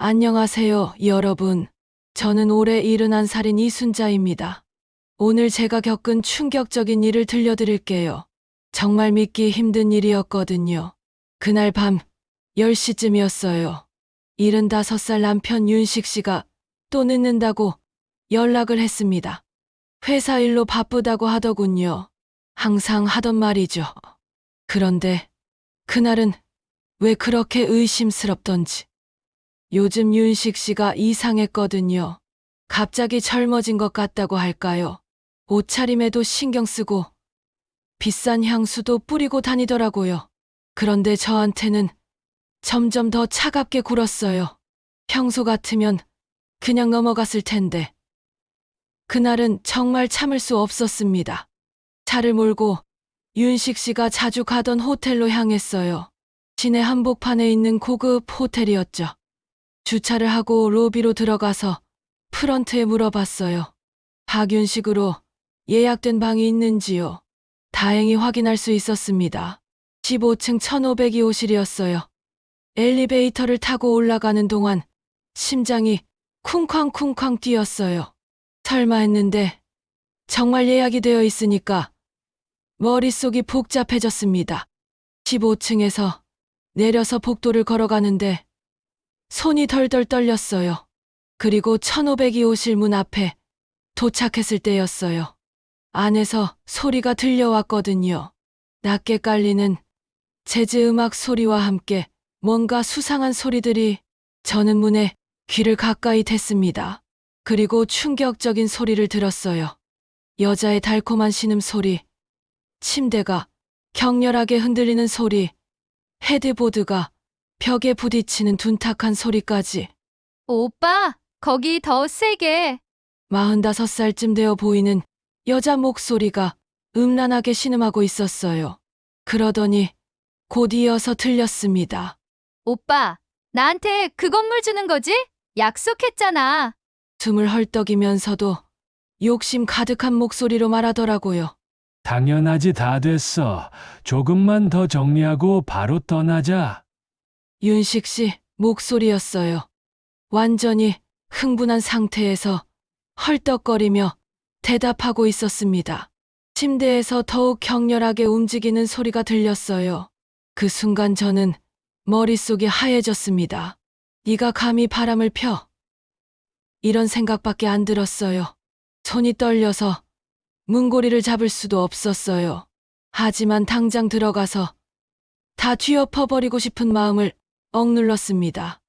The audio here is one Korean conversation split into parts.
안녕하세요, 여러분. 저는 올해 71살인 이순자입니다. 오늘 제가 겪은 충격적인 일을 들려드릴게요. 정말 믿기 힘든 일이었거든요. 그날 밤 10시쯤이었어요. 75살 남편 윤식 씨가 또 늦는다고 연락을 했습니다. 회사 일로 바쁘다고 하더군요. 항상 하던 말이죠. 그런데 그날은 왜 그렇게 의심스럽던지. 요즘 윤식 씨가 이상했거든요. 갑자기 젊어진 것 같다고 할까요? 옷차림에도 신경 쓰고 비싼 향수도 뿌리고 다니더라고요. 그런데 저한테는 점점 더 차갑게 굴었어요. 평소 같으면 그냥 넘어갔을 텐데. 그날은 정말 참을 수 없었습니다. 차를 몰고 윤식 씨가 자주 가던 호텔로 향했어요. 시내 한복판에 있는 고급 호텔이었죠. 주차를 하고 로비로 들어가서 프런트에 물어봤어요. 박윤식으로 예약된 방이 있는지요? 다행히 확인할 수 있었습니다. 15층 1502호실이었어요. 엘리베이터를 타고 올라가는 동안 심장이 쿵쾅쿵쾅 뛰었어요. 설마 했는데 정말 예약이 되어 있으니까 머릿속이 복잡해졌습니다. 15층에서 내려서 복도를 걸어가는데 손이 덜덜 떨렸어요. 그리고 1502호실 문 앞에 도착했을 때였어요. 안에서 소리가 들려왔거든요. 낮게 깔리는 재즈 음악 소리와 함께 뭔가 수상한 소리들이. 저는 문에 귀를 가까이 댔습니다. 그리고 충격적인 소리를 들었어요. 여자의 달콤한 신음소리, 침대가 격렬하게 흔들리는 소리, 헤드보드가 벽에 부딪히는 둔탁한 소리까지. 오빠, 거기 더 세게. 45살쯤 되어 보이는 여자 목소리가 음란하게 신음하고 있었어요. 그러더니 곧 이어서 들렸습니다. 오빠, 나한테 그 건물 주는 거지? 약속했잖아. 숨을 헐떡이면서도 욕심 가득한 목소리로 말하더라고요. 당연하지, 다 됐어. 조금만 더 정리하고 바로 떠나자. 윤식 씨 목소리였어요. 완전히 흥분한 상태에서 헐떡거리며 대답하고 있었습니다. 침대에서 더욱 격렬하게 움직이는 소리가 들렸어요. 그 순간 저는 머릿속이 하얘졌습니다. 네가 감히 바람을 펴? 이런 생각밖에 안 들었어요. 손이 떨려서 문고리를 잡을 수도 없었어요. 하지만 당장 들어가서 다 뒤엎어버리고 싶은 마음을 억눌렀습니다.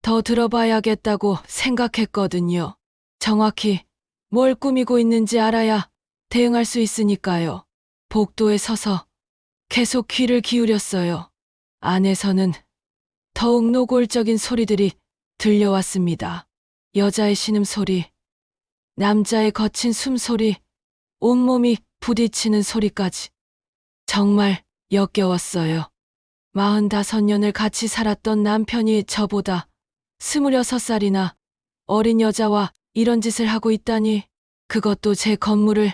더 들어봐야겠다고 생각했거든요. 정확히 뭘 꾸미고 있는지 알아야 대응할 수 있으니까요. 복도에 서서 계속 귀를 기울였어요. 안에서는 더욱 노골적인 소리들이 들려왔습니다. 여자의 신음소리, 남자의 거친 숨소리, 온몸이 부딪히는 소리까지. 정말 역겨웠어요. 45년을 같이 살았던 남편이 저보다 26살이나 어린 여자와 이런 짓을 하고 있다니. 그것도 제 건물을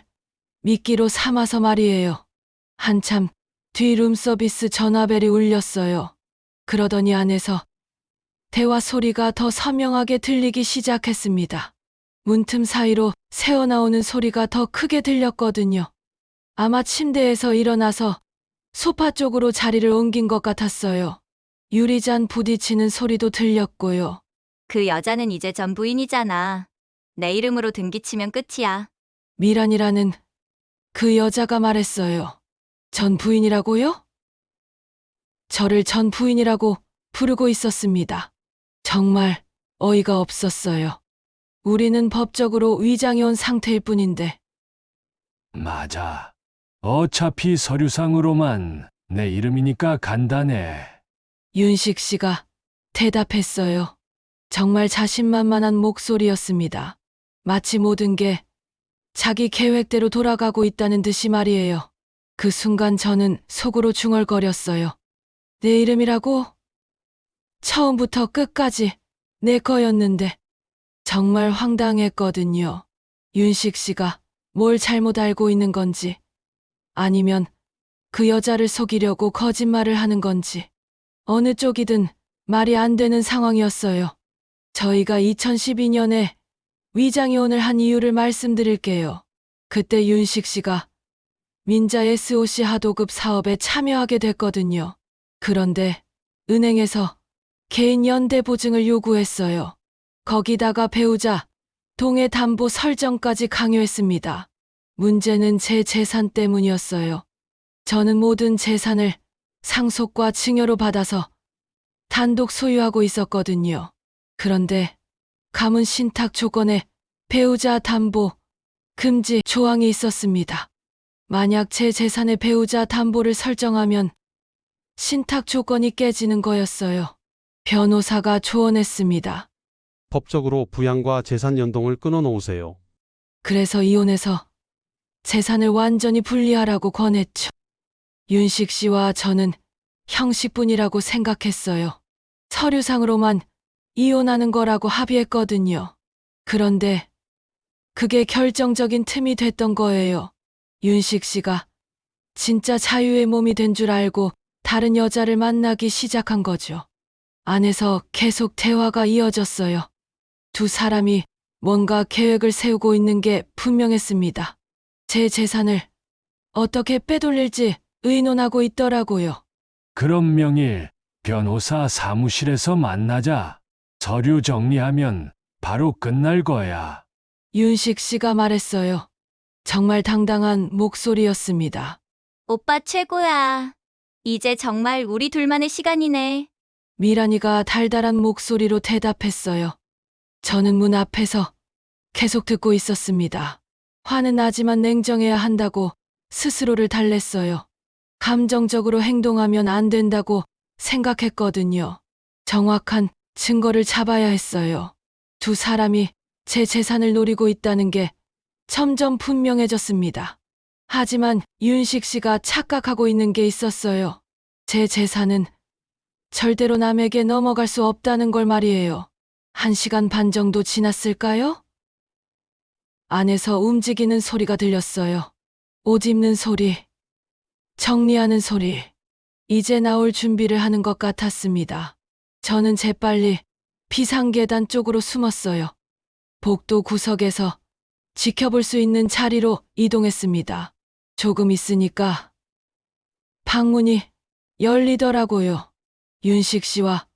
미끼로 삼아서 말이에요. 한참 뒤 룸서비스 전화벨이 울렸어요. 그러더니 안에서 대화 소리가 더 선명하게 들리기 시작했습니다. 문틈 사이로 새어나오는 소리가 더 크게 들렸거든요. 아마 침대에서 일어나서 소파 쪽으로 자리를 옮긴 것 같았어요. 유리잔 부딪히는 소리도 들렸고요. 그 여자는 이제 전 부인이잖아. 내 이름으로 등기치면 끝이야. 미란이라는 그 여자가 말했어요. 전 부인이라고요? 저를 전 부인이라고 부르고 있었습니다. 정말 어이가 없었어요. 우리는 법적으로 위장이 온 상태일 뿐인데. 맞아. 어차피 서류상으로만 내 이름이니까 간단해. 윤식 씨가 대답했어요. 정말 자신만만한 목소리였습니다. 마치 모든 게 자기 계획대로 돌아가고 있다는 듯이 말이에요. 그 순간 저는 속으로 중얼거렸어요. 내 이름이라고? 처음부터 끝까지 내 거였는데. 정말 황당했거든요. 윤식 씨가 뭘 잘못 알고 있는 건지, 아니면 그 여자를 속이려고 거짓말을 하는 건지, 어느 쪽이든 말이 안 되는 상황이었어요. 저희가 2012년에 위장이혼을 한 이유를 말씀드릴게요. 그때 윤식 씨가 민자 SOC 하도급 사업에 참여하게 됐거든요. 그런데 은행에서 개인 연대 보증을 요구했어요. 거기다가 배우자 동해 담보 설정까지 강요했습니다. 문제는 제 재산 때문이었어요. 저는 모든 재산을 상속과 증여로 받아서 단독 소유하고 있었거든요. 그런데 가문 신탁 조건에 배우자 담보 금지 조항이 있었습니다. 만약 제 재산에 배우자 담보를 설정하면 신탁 조건이 깨지는 거였어요. 변호사가 조언했습니다. 법적으로 부양과 재산 연동을 끊어놓으세요. 그래서 이혼해서 재산을 완전히 분리하라고 권했죠. 윤식 씨와 저는 형식뿐이라고 생각했어요. 서류상으로만 이혼하는 거라고 합의했거든요. 그런데 그게 결정적인 틈이 됐던 거예요. 윤식 씨가 진짜 자유의 몸이 된 줄 알고 다른 여자를 만나기 시작한 거죠. 안에서 계속 대화가 이어졌어요. 두 사람이 뭔가 계획을 세우고 있는 게 분명했습니다. 제 재산을 어떻게 빼돌릴지 의논하고 있더라고요. 그럼 명일 변호사 사무실에서 만나자. 서류 정리하면 바로 끝날 거야. 윤식 씨가 말했어요. 정말 당당한 목소리였습니다. 오빠 최고야. 이제 정말 우리 둘만의 시간이네. 미란이가 달달한 목소리로 대답했어요. 저는 문 앞에서 계속 듣고 있었습니다. 화는 나지만 냉정해야 한다고 스스로를 달랬어요. 감정적으로 행동하면 안 된다고 생각했거든요. 정확한 증거를 잡아야 했어요. 두 사람이 제 재산을 노리고 있다는 게 점점 분명해졌습니다. 하지만 윤식 씨가 착각하고 있는 게 있었어요. 제 재산은 절대로 남에게 넘어갈 수 없다는 걸 말이에요. 1시간 반 정도 지났을까요? 안에서 움직이는 소리가 들렸어요. 옷 입는 소리, 정리하는 소리. 이제 나올 준비를 하는 것 같았습니다. 저는 재빨리 비상계단 쪽으로 숨었어요. 복도 구석에서 지켜볼 수 있는 자리로 이동했습니다. 조금 있으니까 방문이 열리더라고요. 윤식 씨와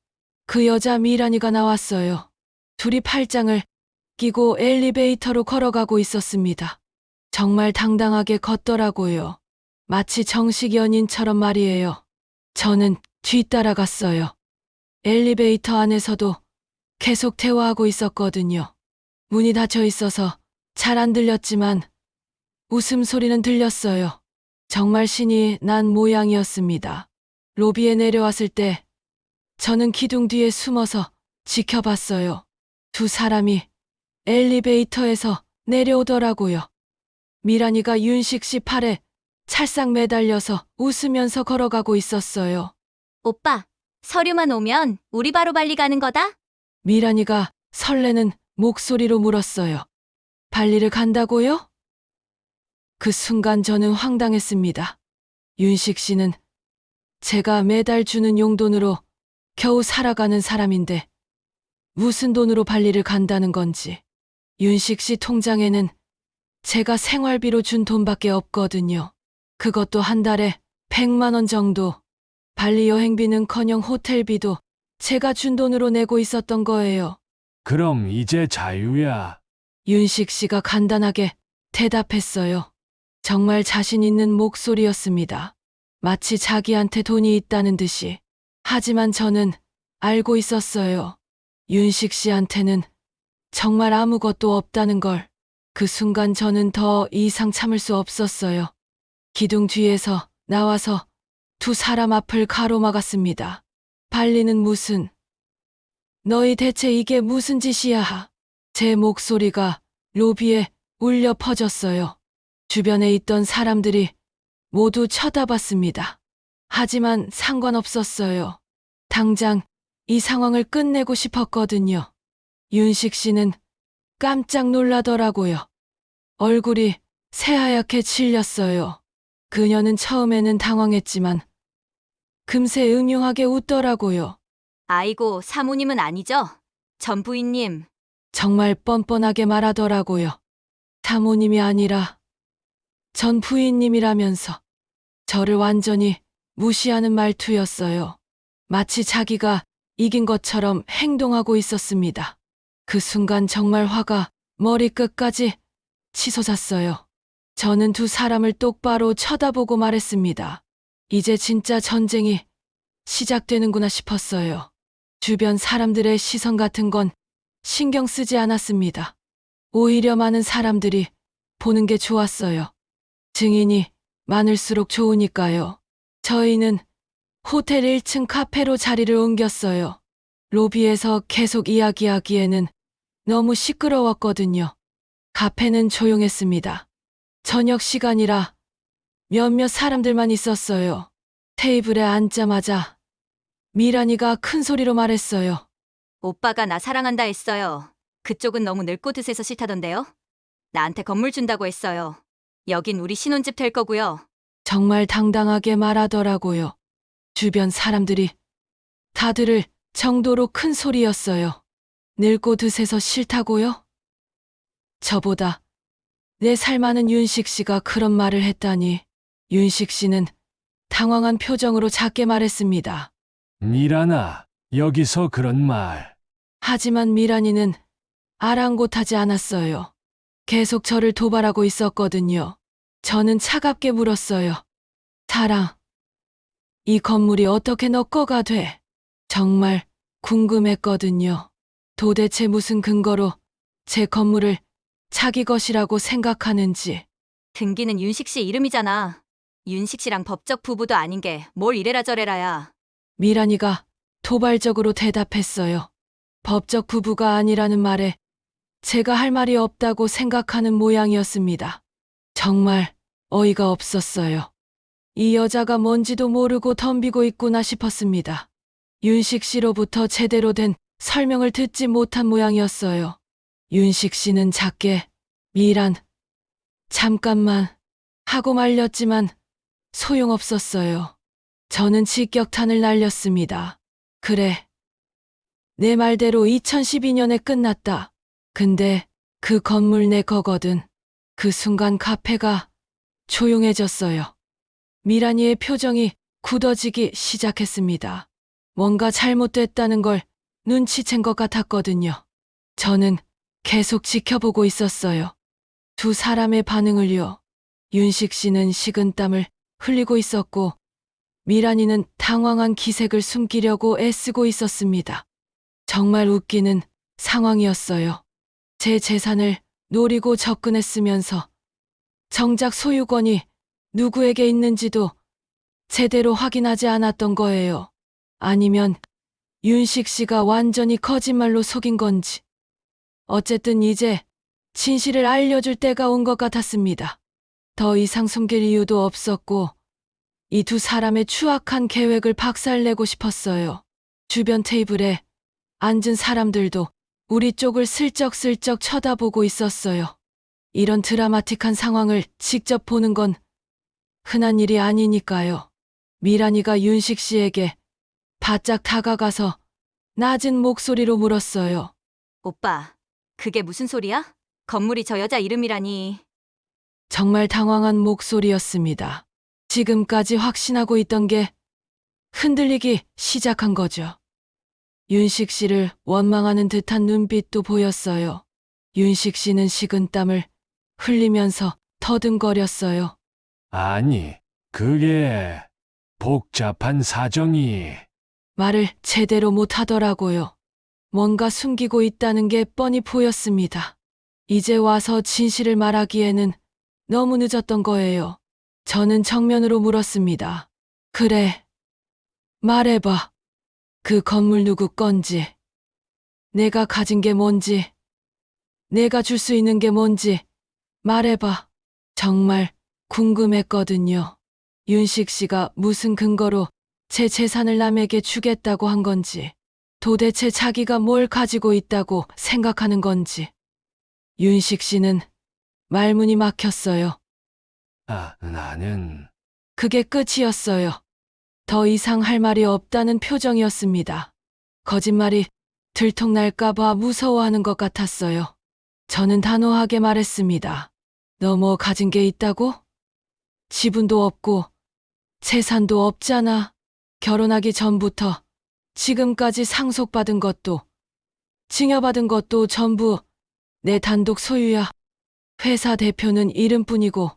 그 여자 미란이가 나왔어요. 둘이 팔짱을 끼고 엘리베이터로 걸어가고 있었습니다. 정말 당당하게 걷더라고요. 마치 정식 연인처럼 말이에요. 저는 뒤따라갔어요. 엘리베이터 안에서도 계속 대화하고 있었거든요. 문이 닫혀 있어서 잘 안 들렸지만 웃음소리는 들렸어요. 정말 신이 난 모양이었습니다. 로비에 내려왔을 때 저는 기둥 뒤에 숨어서 지켜봤어요. 두 사람이 엘리베이터에서 내려오더라고요. 미란이가 윤식 씨 팔에 찰싹 매달려서 웃으면서 걸어가고 있었어요. 오빠, 서류만 오면 우리 바로 발리 가는 거다? 미란이가 설레는 목소리로 물었어요. 발리를 간다고요? 그 순간 저는 황당했습니다. 윤식 씨는 제가 매달 주는 용돈으로 겨우 살아가는 사람인데 무슨 돈으로 발리를 간다는 건지. 윤식 씨 통장에는 제가 생활비로 준 돈밖에 없거든요. 그것도 한 달에 100만 원 정도. 발리 여행비는커녕 호텔비도 제가 준 돈으로 내고 있었던 거예요. 그럼 이제 자유야. 윤식 씨가 간단하게 대답했어요. 정말 자신 있는 목소리였습니다. 마치 자기한테 돈이 있다는 듯이. 하지만 저는 알고 있었어요. 윤식 씨한테는 정말 아무것도 없다는 걸. 그 순간 저는 더 이상 참을 수 없었어요. 기둥 뒤에서 나와서 두 사람 앞을 가로막았습니다. 발리는 무슨, 너희 대체 이게 무슨 짓이야? 제 목소리가 로비에 울려 퍼졌어요. 주변에 있던 사람들이 모두 쳐다봤습니다. 하지만 상관없었어요. 당장 이 상황을 끝내고 싶었거든요. 윤식 씨는 깜짝 놀라더라고요. 얼굴이 새하얗게 질렸어요. 그녀는 처음에는 당황했지만 금세 음흉하게 웃더라고요. 아이고, 사모님은 아니죠? 전 부인님, 정말 뻔뻔하게 말하더라고요. 사모님이 아니라 전 부인님이라면서 저를 완전히 무시하는 말투였어요. 마치 자기가 이긴 것처럼 행동하고 있었습니다. 그 순간 정말 화가 머리끝까지 치솟았어요. 저는 두 사람을 똑바로 쳐다보고 말했습니다. 이제 진짜 전쟁이 시작되는구나 싶었어요. 주변 사람들의 시선 같은 건 신경 쓰지 않았습니다. 오히려 많은 사람들이 보는 게 좋았어요. 증인이 많을수록 좋으니까요. 저희는 호텔 1층 카페로 자리를 옮겼어요. 로비에서 계속 이야기하기에는 너무 시끄러웠거든요. 카페는 조용했습니다. 저녁 시간이라 몇몇 사람들만 있었어요. 테이블에 앉자마자 미란이가 큰 소리로 말했어요. 오빠가 나 사랑한다 했어요. 그쪽은 너무 늙고 드세서 싫다던데요? 나한테 건물 준다고 했어요. 여긴 우리 신혼집 될 거고요. 정말 당당하게 말하더라고요. 주변 사람들이 다 들을 정도로 큰 소리였어요. 늙고 드세서 싫다고요? 저보다 4살 많은 윤식 씨가 그런 말을 했다니. 윤식 씨는 당황한 표정으로 작게 말했습니다. 미란아, 여기서 그런 말. 하지만 미란이는 아랑곳하지 않았어요. 계속 저를 도발하고 있었거든요. 저는 차갑게 물었어요. 사랑, 이 건물이 어떻게 너 거가 돼? 정말 궁금했거든요. 도대체 무슨 근거로 제 건물을 자기 것이라고 생각하는지. 등기는 윤식 씨 이름이잖아. 윤식 씨랑 법적 부부도 아닌 게 뭘 이래라 저래라야. 미란이가 도발적으로 대답했어요. 법적 부부가 아니라는 말에 제가 할 말이 없다고 생각하는 모양이었습니다. 정말 어이가 없었어요. 이 여자가 뭔지도 모르고 덤비고 있구나 싶었습니다. 윤식 씨로부터 제대로 된 설명을 듣지 못한 모양이었어요. 윤식 씨는 작게 미란, 잠깐만 하고 말렸지만 소용없었어요. 저는 직격탄을 날렸습니다. 그래. 내 말대로 2012년에 끝났다. 근데 그 건물 내 거거든. 그 순간 카페가 조용해졌어요. 미란이의 표정이 굳어지기 시작했습니다. 뭔가 잘못됐다는 걸 눈치챈 것 같았거든요. 저는 계속 지켜보고 있었어요. 두 사람의 반응을요. 윤식 씨는 식은땀을 흘리고 있었고 미란이는 당황한 기색을 숨기려고 애쓰고 있었습니다. 정말 웃기는 상황이었어요. 제 재산을 노리고 접근했으면서 정작 소유권이 누구에게 있는지도 제대로 확인하지 않았던 거예요. 아니면 윤식 씨가 완전히 거짓말로 속인 건지. 어쨌든 이제 진실을 알려줄 때가 온 것 같았습니다. 더 이상 숨길 이유도 없었고 이 두 사람의 추악한 계획을 박살내고 싶었어요. 주변 테이블에 앉은 사람들도 우리 쪽을 슬쩍슬쩍 쳐다보고 있었어요. 이런 드라마틱한 상황을 직접 보는 건 흔한 일이 아니니까요. 미란이가 윤식 씨에게 바짝 다가가서 낮은 목소리로 물었어요. 오빠, 그게 무슨 소리야? 건물이 저 여자 이름이라니. 정말 당황한 목소리였습니다. 지금까지 확신하고 있던 게 흔들리기 시작한 거죠. 윤식 씨를 원망하는 듯한 눈빛도 보였어요. 윤식 씨는 식은땀을 흘리면서 더듬거렸어요. 아니, 그게 복잡한 사정이. 말을 제대로 못 하더라고요. 뭔가 숨기고 있다는 게 뻔히 보였습니다. 이제 와서 진실을 말하기에는 너무 늦었던 거예요. 저는 정면으로 물었습니다. 그래, 말해봐. 그 건물 누구 건지, 내가 가진 게 뭔지, 내가 줄 수 있는 게 뭔지 말해봐. 정말 궁금했거든요. 윤식 씨가 무슨 근거로 제 재산을 남에게 주겠다고 한 건지, 도대체 자기가 뭘 가지고 있다고 생각하는 건지. 윤식 씨는 말문이 막혔어요. 나는 그게 끝이었어요. 더 이상 할 말이 없다는 표정이었습니다. 거짓말이 들통날까봐 무서워하는 것 같았어요. 저는 단호하게 말했습니다. 너 뭐 가진 게 있다고? 지분도 없고 재산도 없잖아. 결혼하기 전부터 지금까지 상속받은 것도 증여받은 것도 전부 내 단독 소유야. 회사 대표는 이름뿐이고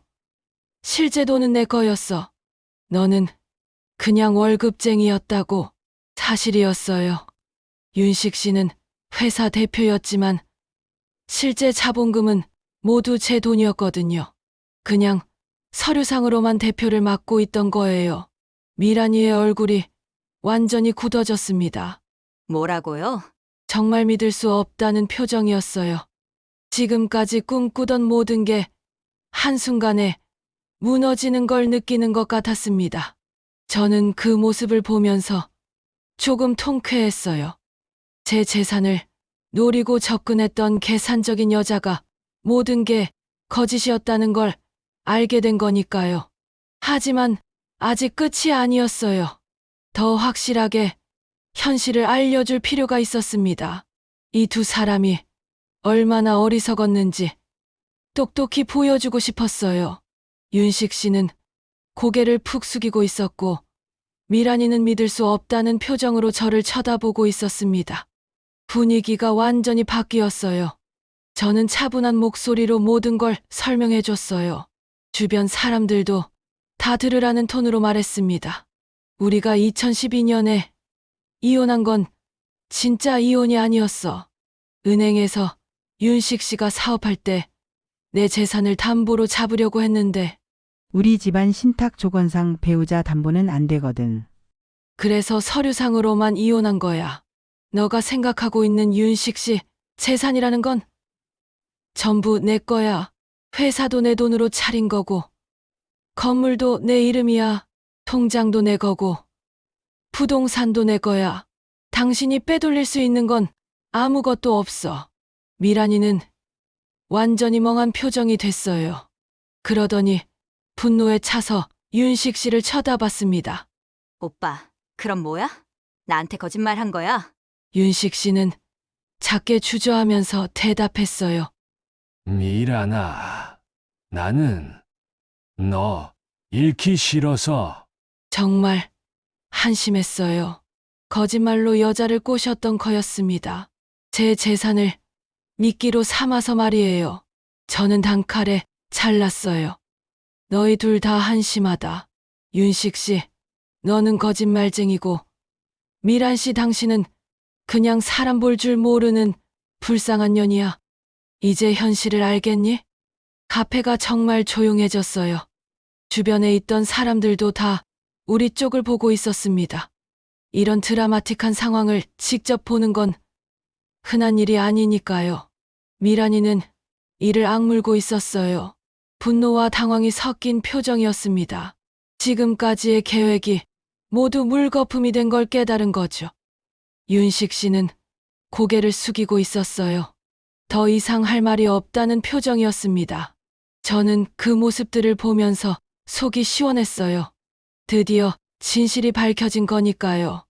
실제 돈은 내 거였어. 너는 그냥 월급쟁이였다고. 사실이었어요. 윤식 씨는 회사 대표였지만 실제 자본금은 모두 제 돈이었거든요. 그냥 서류상으로만 대표를 맡고 있던 거예요. 미란이의 얼굴이 완전히 굳어졌습니다. 뭐라고요? 정말 믿을 수 없다는 표정이었어요. 지금까지 꿈꾸던 모든 게 한순간에 무너지는 걸 느끼는 것 같았습니다. 저는 그 모습을 보면서 조금 통쾌했어요. 제 재산을 노리고 접근했던 계산적인 여자가 모든 게 거짓이었다는 걸 알게 된 거니까요. 하지만 아직 끝이 아니었어요. 더 확실하게 현실을 알려줄 필요가 있었습니다. 이 두 사람이 얼마나 어리석었는지 똑똑히 보여주고 싶었어요. 윤식 씨는 고개를 푹 숙이고 있었고 미란이는 믿을 수 없다는 표정으로 저를 쳐다보고 있었습니다. 분위기가 완전히 바뀌었어요. 저는 차분한 목소리로 모든 걸 설명해 줬어요. 주변 사람들도 다 들으라는 톤으로 말했습니다. 우리가 2012년에 이혼한 건 진짜 이혼이 아니었어. 은행에서 윤식 씨가 사업할 때 내 재산을 담보로 잡으려고 했는데 우리 집안 신탁 조건상 배우자 담보는 안 되거든. 그래서 서류상으로만 이혼한 거야. 너가 생각하고 있는 윤식 씨 재산이라는 건 전부 내 거야. 회사도 내 돈으로 차린 거고 건물도 내 이름이야. 통장도 내 거고 부동산도 내 거야. 당신이 빼돌릴 수 있는 건 아무것도 없어. 미란이는 완전히 멍한 표정이 됐어요. 그러더니 분노에 차서 윤식 씨를 쳐다봤습니다. 오빠, 그럼 뭐야? 나한테 거짓말 한 거야? 윤식 씨는 작게 주저하면서 대답했어요. 미란아, 나는 너 잃기 싫어서. 정말 한심했어요. 거짓말로 여자를 꼬셨던 거였습니다. 제 재산을 미끼로 삼아서 말이에요. 저는 단칼에 잘랐어요. 너희 둘 다 한심하다. 윤식 씨, 너는 거짓말쟁이고 미란 씨 당신은 그냥 사람 볼 줄 모르는 불쌍한 년이야. 이제 현실을 알겠니? 카페가 정말 조용해졌어요. 주변에 있던 사람들도 다 우리 쪽을 보고 있었습니다. 이런 드라마틱한 상황을 직접 보는 건 흔한 일이 아니니까요. 미란이는 이를 악물고 있었어요. 분노와 당황이 섞인 표정이었습니다. 지금까지의 계획이 모두 물거품이 된 걸 깨달은 거죠. 윤식 씨는 고개를 숙이고 있었어요. 더 이상 할 말이 없다는 표정이었습니다. 저는 그 모습들을 보면서 속이 시원했어요. 드디어 진실이 밝혀진 거니까요.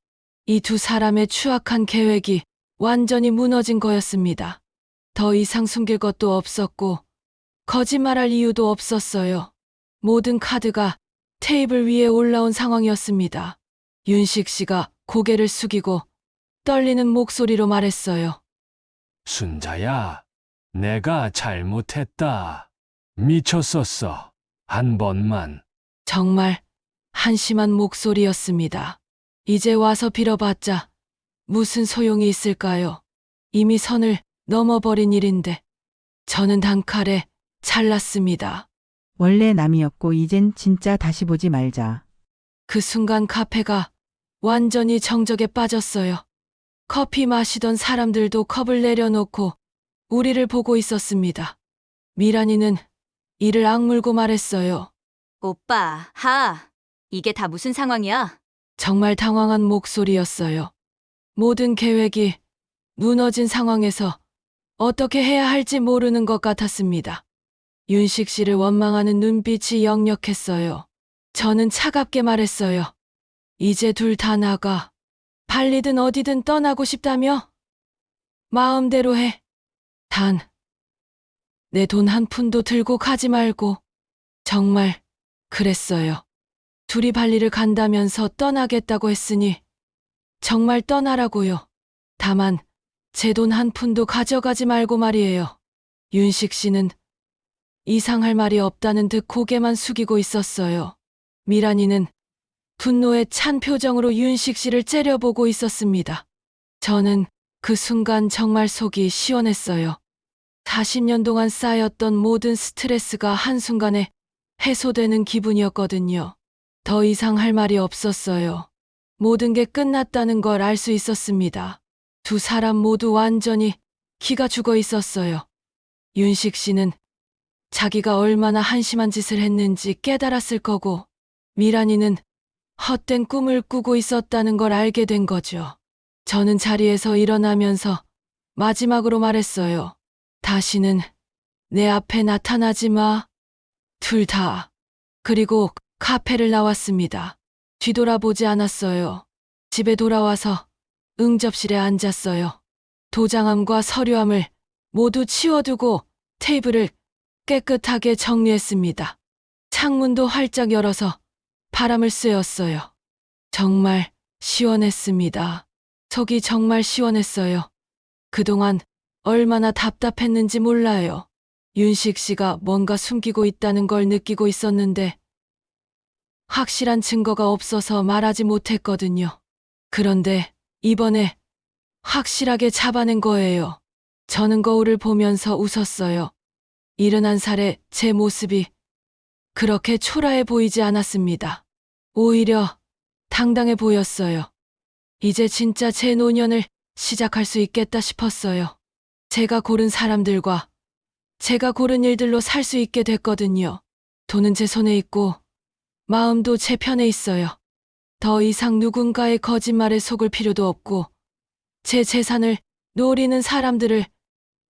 이 두 사람의 추악한 계획이 완전히 무너진 거였습니다. 더 이상 숨길 것도 없었고 거짓말할 이유도 없었어요. 모든 카드가 테이블 위에 올라온 상황이었습니다. 윤식 씨가 고개를 숙이고 떨리는 목소리로 말했어요. 순자야, 내가 잘못했다. 미쳤었어. 한 번만. 정말 한심한 목소리였습니다. 이제 와서 빌어봤자 무슨 소용이 있을까요? 이미 선을 넘어버린 일인데 저는 단칼에 잘랐습니다. 원래 남이었고 이젠 진짜 다시 보지 말자. 그 순간 카페가 완전히 정적에 빠졌어요. 커피 마시던 사람들도 컵을 내려놓고 우리를 보고 있었습니다. 미란이는 이를 악물고 말했어요. 오빠, 이게 다 무슨 상황이야? 정말 당황한 목소리였어요. 모든 계획이 무너진 상황에서 어떻게 해야 할지 모르는 것 같았습니다. 윤식 씨를 원망하는 눈빛이 역력했어요. 저는 차갑게 말했어요. 이제 둘 다 나가. 발리든 어디든 떠나고 싶다며? 마음대로 해. 단, 내 돈 한 푼도 들고 가지 말고. 정말, 그랬어요. 둘이 발리를 간다면서 떠나겠다고 했으니, 정말 떠나라고요. 다만, 제 돈 한 푼도 가져가지 말고 말이에요. 윤식 씨는 이상할 말이 없다는 듯 고개만 숙이고 있었어요. 미란이는 분노에 찬 표정으로 윤식 씨를 째려보고 있었습니다. 저는 그 순간 정말 속이 시원했어요. 40년 동안 쌓였던 모든 스트레스가 한순간에 해소되는 기분이었거든요. 더 이상 할 말이 없었어요. 모든 게 끝났다는 걸 알 수 있었습니다. 두 사람 모두 완전히 기가 죽어 있었어요. 윤식 씨는 자기가 얼마나 한심한 짓을 했는지 깨달았을 거고, 미란이는 헛된 꿈을 꾸고 있었다는 걸 알게 된 거죠. 저는 자리에서 일어나면서 마지막으로 말했어요. 다시는 내 앞에 나타나지 마. 둘 다. 그리고 카페를 나왔습니다. 뒤돌아보지 않았어요. 집에 돌아와서 응접실에 앉았어요. 도장함과 서류함을 모두 치워두고 테이블을 깨끗하게 정리했습니다. 창문도 활짝 열어서 바람을 쐬었어요. 정말 시원했습니다. 속이 정말 시원했어요. 그동안 얼마나 답답했는지 몰라요. 윤식 씨가 뭔가 숨기고 있다는 걸 느끼고 있었는데 확실한 증거가 없어서 말하지 못했거든요. 그런데 이번에 확실하게 잡아낸 거예요. 저는 거울을 보면서 웃었어요. 71살의 제 모습이 그렇게 초라해 보이지 않았습니다. 오히려 당당해 보였어요. 이제 진짜 제 노년을 시작할 수 있겠다 싶었어요. 제가 고른 사람들과 제가 고른 일들로 살 수 있게 됐거든요. 돈은 제 손에 있고 마음도 제 편에 있어요. 더 이상 누군가의 거짓말에 속을 필요도 없고 제 재산을 노리는 사람들을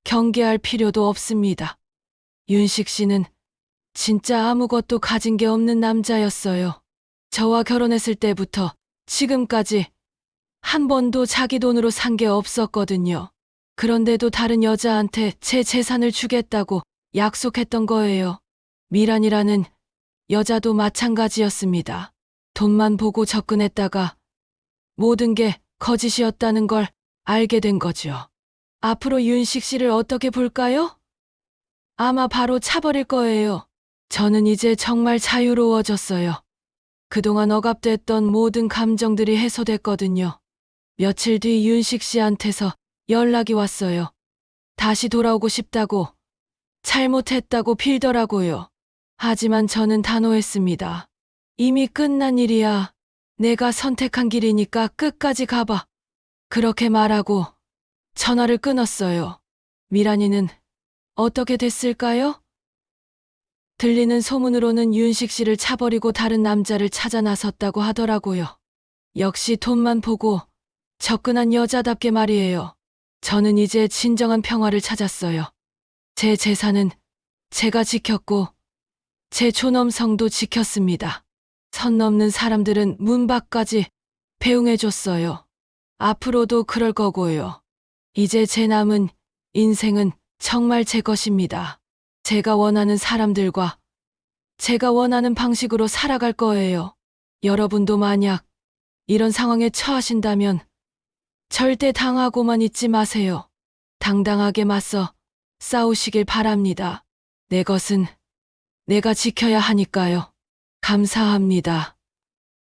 경계할 필요도 없습니다. 윤식 씨는 진짜 아무것도 가진 게 없는 남자였어요. 저와 결혼했을 때부터 지금까지 한 번도 자기 돈으로 산 게 없었거든요. 그런데도 다른 여자한테 제 재산을 주겠다고 약속했던 거예요. 미란이라는 여자도 마찬가지였습니다. 돈만 보고 접근했다가 모든 게 거짓이었다는 걸 알게 된 거죠. 앞으로 윤식 씨를 어떻게 볼까요? 아마 바로 차버릴 거예요. 저는 이제 정말 자유로워졌어요. 그동안 억압됐던 모든 감정들이 해소됐거든요. 며칠 뒤 윤식 씨한테서 연락이 왔어요. 다시 돌아오고 싶다고, 잘못했다고 빌더라고요. 하지만 저는 단호했습니다. 이미 끝난 일이야. 내가 선택한 길이니까 끝까지 가봐. 그렇게 말하고 전화를 끊었어요. 미란이는 어떻게 됐을까요? 들리는 소문으로는 윤식 씨를 차버리고 다른 남자를 찾아 나섰다고 하더라고요. 역시 돈만 보고 접근한 여자답게 말이에요. 저는 이제 진정한 평화를 찾았어요. 제 재산은 제가 지켰고 제 존엄성도 지켰습니다. 선 넘는 사람들은 문 밖까지 배웅해줬어요. 앞으로도 그럴 거고요. 이제 제 남은 인생은 정말 제 것입니다. 제가 원하는 사람들과 제가 원하는 방식으로 살아갈 거예요. 여러분도 만약 이런 상황에 처하신다면 절대 당하고만 있지 마세요. 당당하게 맞서 싸우시길 바랍니다. 내 것은 내가 지켜야 하니까요. 감사합니다.